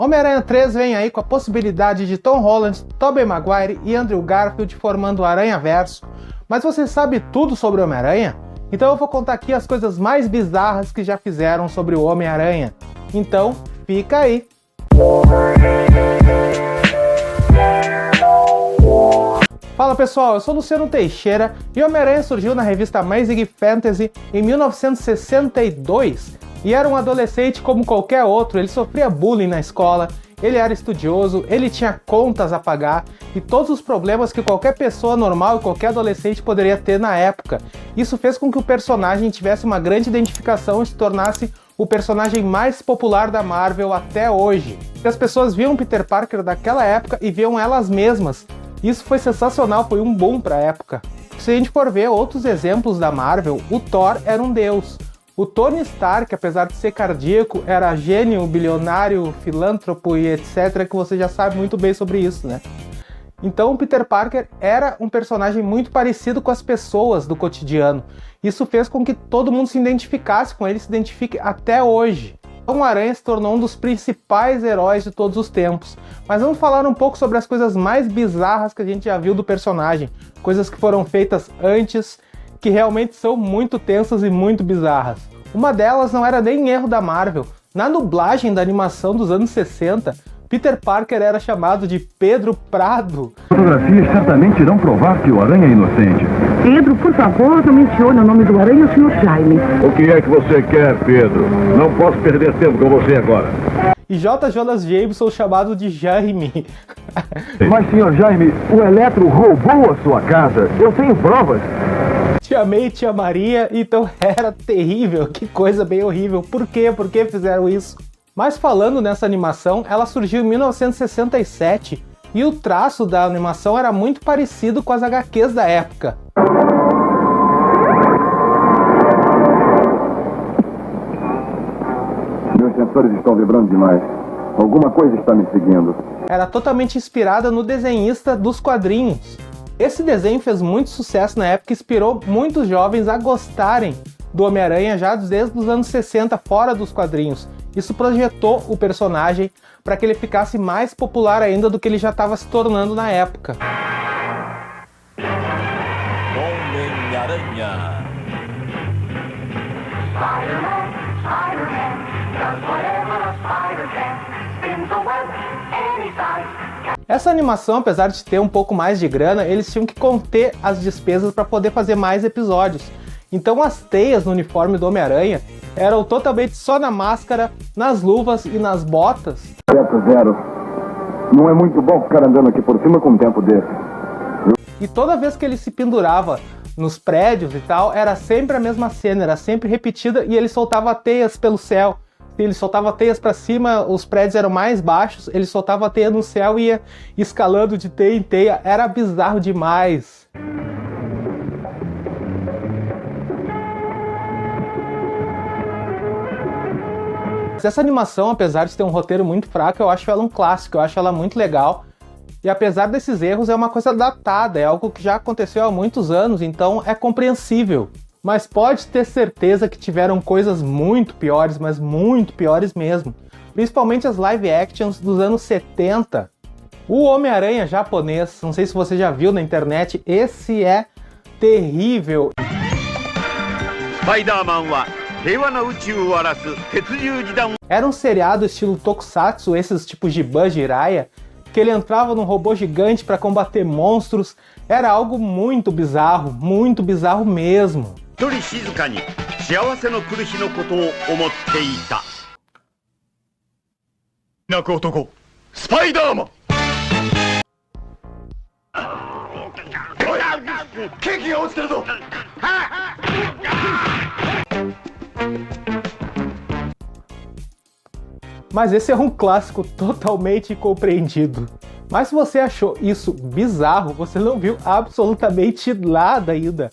Homem-Aranha 3 vem aí com a possibilidade de Tom Holland, Tobey Maguire e Andrew Garfield formando o Aranhaverso. Mas você sabe tudo sobre o Homem-Aranha? Então eu vou contar aqui as coisas mais bizarras que já fizeram sobre o Homem-Aranha. Então, fica aí! Fala pessoal, eu sou Luciano Teixeira e o Homem-Aranha surgiu na revista Amazing Fantasy em 1962 e era um adolescente como qualquer outro. Ele sofria bullying na escola, ele era estudioso, ele tinha contas a pagar e todos os problemas que qualquer pessoa normal e qualquer adolescente poderia ter na época. Isso fez com que o personagem tivesse uma grande identificação e se tornasse o personagem mais popular da Marvel até hoje. As pessoas viam Peter Parker daquela época e viam elas mesmas. Isso foi sensacional, foi um boom para a época. Se a gente for ver outros exemplos da Marvel, o Thor era um deus. O Tony Stark, apesar de ser cardíaco, era gênio, bilionário, filântropo e etc, que você já sabe muito bem sobre isso, né? Então o Peter Parker era um personagem muito parecido com as pessoas do cotidiano. Isso fez com que todo mundo se identificasse com ele, se identifique até hoje. O Aranha se tornou um dos principais heróis de todos os tempos. Mas vamos falar um pouco sobre as coisas mais bizarras que a gente já viu do personagem. Coisas que foram feitas antes, que realmente são muito tensas e muito bizarras. Uma delas não era nem erro da Marvel. Na dublagem da animação dos anos 60, Peter Parker era chamado de Pedro Prado. Fotografias certamente irão provar que o Aranha é inocente. Pedro, por favor, não mencione o nome do Aranha, o Sr. Jaime. O que é que você quer, Pedro? Não posso perder tempo com você agora. E J. Jonas Jameson chamado de Jaime. Mas, Sr. Jaime, o Eletro roubou a sua casa. Eu tenho provas. Tia May e Tia Maria, então era terrível. Que coisa bem horrível. Por quê? Por que fizeram isso? Mas falando nessa animação, ela surgiu em 1967 e o traço da animação era muito parecido com as HQs da época. Meus sensores estão vibrando demais. Alguma coisa está me seguindo. Era totalmente inspirada no desenhista dos quadrinhos. Esse desenho fez muito sucesso na época e inspirou muitos jovens a gostarem do Homem-Aranha já desde os anos 60, fora dos quadrinhos. Isso projetou o personagem para que ele ficasse mais popular ainda do que ele já estava se tornando na época. Homem-Aranha. Essa animação, apesar de ter um pouco mais de grana, eles tinham que conter as despesas para poder fazer mais episódios. Então as teias no uniforme do Homem-Aranha eram totalmente só na máscara, nas luvas e nas botas. 0. Não é muito bom ficar andando aqui por cima com um tempo desse. E toda vez que ele se pendurava nos prédios e tal, era sempre a mesma cena, era sempre repetida e ele soltava teias pelo céu. Ele soltava teias para cima, os prédios eram mais baixos, ele soltava a teia no céu e ia escalando de teia em teia. Era bizarro demais. Essa animação, apesar de ter um roteiro muito fraco, eu acho ela um clássico, eu acho ela muito legal. E apesar desses erros, é uma coisa datada, é algo que já aconteceu há muitos anos, então é compreensível. Mas pode ter certeza que tiveram coisas muito piores, mas muito piores mesmo. Principalmente as live actions dos anos 70. O Homem-Aranha japonês, não sei se você já viu na internet, esse é terrível. Era um seriado estilo Tokusatsu, esses tipos de Buzz Jiraiya, que ele entrava num robô gigante para combater monstros. Era algo muito bizarro mesmo. Spider-Man! Mas esse é um clássico totalmente incompreendido. Mas se você achou isso bizarro, você não viu absolutamente nada ainda.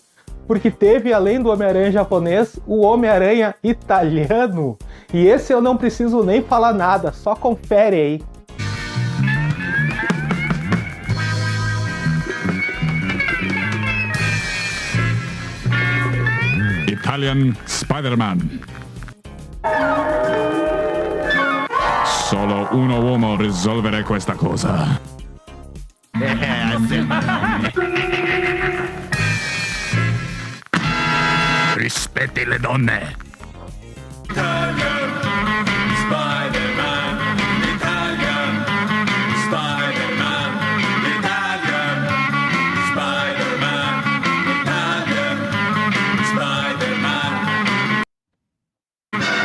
Porque teve, além do Homem-Aranha japonês, o Homem-Aranha italiano. E esse eu não preciso nem falar nada, só confere aí. Italian Spider-Man. Solo un uomo risolvere questa cosa. Rispetti le donne.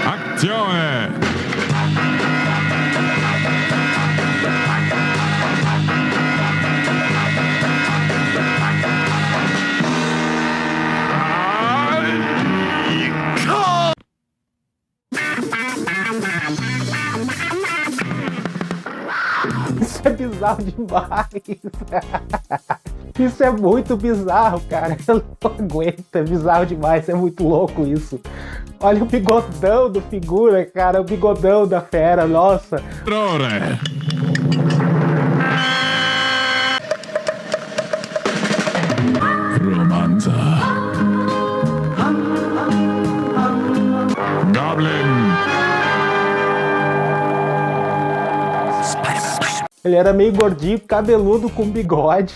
Azione! Isso é bizarro demais. Isso é muito bizarro, cara. Eu não aguento, é bizarro demais, é muito louco isso. Olha o bigodão do figura, cara, o bigodão da fera, nossa. Errore! Romanza. Goblin. Ele era meio gordinho, cabeludo, com bigode.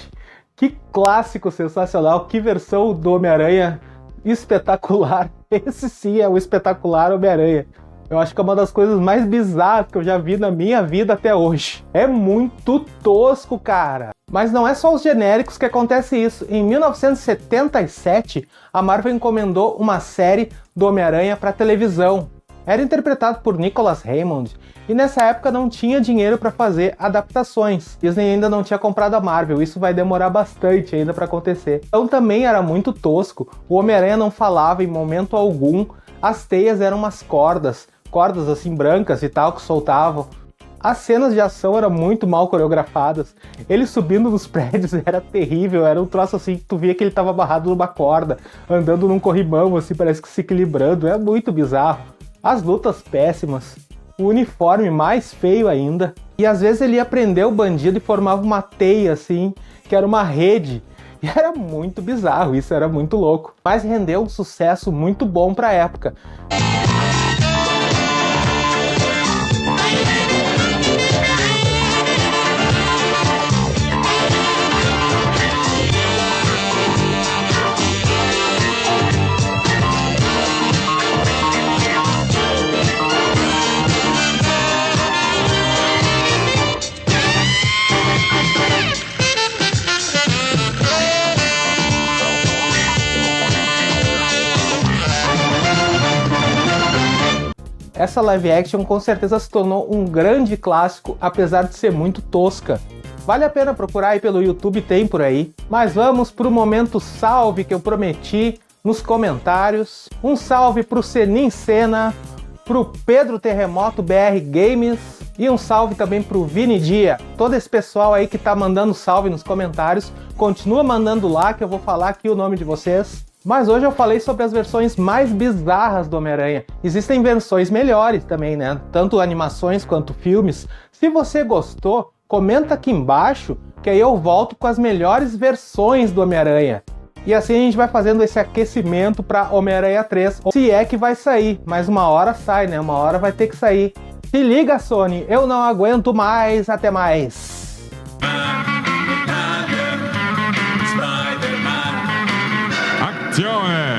Que clássico sensacional, que versão do Homem-Aranha espetacular. Esse sim é o espetacular Homem-Aranha. Eu acho que é uma das coisas mais bizarras que eu já vi na minha vida até hoje. É muito tosco, cara. Mas não é só os genéricos que acontece isso. Em 1977, a Marvel encomendou uma série do Homem-Aranha para televisão. Era interpretado por Nicholas Hammond, e nessa época não tinha dinheiro para fazer adaptações. Disney ainda não tinha comprado a Marvel, isso vai demorar bastante ainda para acontecer. Então também era muito tosco, o Homem-Aranha não falava em momento algum, as teias eram umas cordas assim brancas e tal que soltavam. As cenas de ação eram muito mal coreografadas, ele subindo nos prédios era terrível, era um troço assim que tu via que ele estava amarrado numa corda, andando num corrimão assim, parece que se equilibrando, é muito bizarro. As lutas péssimas, o uniforme mais feio ainda, e às vezes ele ia prender o bandido e formava uma teia assim, que era uma rede, e era muito bizarro, isso era muito louco, mas rendeu um sucesso muito bom pra época. Essa live action com certeza se tornou um grande clássico, apesar de ser muito tosca. Vale a pena procurar aí pelo YouTube, tem por aí. Mas vamos pro momento salve que eu prometi nos comentários. Um salve pro Senin Senna, pro Pedro Terremoto BR Games e um salve também pro Vini Dia. Todo esse pessoal aí que tá mandando salve nos comentários, continua mandando lá que eu vou falar aqui o nome de vocês. Mas hoje eu falei sobre as versões mais bizarras do Homem-Aranha. Existem versões melhores também, né? Tanto animações quanto filmes. Se você gostou, comenta aqui embaixo, que aí eu volto com as melhores versões do Homem-Aranha. E assim a gente vai fazendo esse aquecimento para Homem-Aranha 3. Se é que vai sair, mas uma hora sai, né? Uma hora vai ter que sair. Se liga, Sony, eu não aguento mais, até mais. Azione!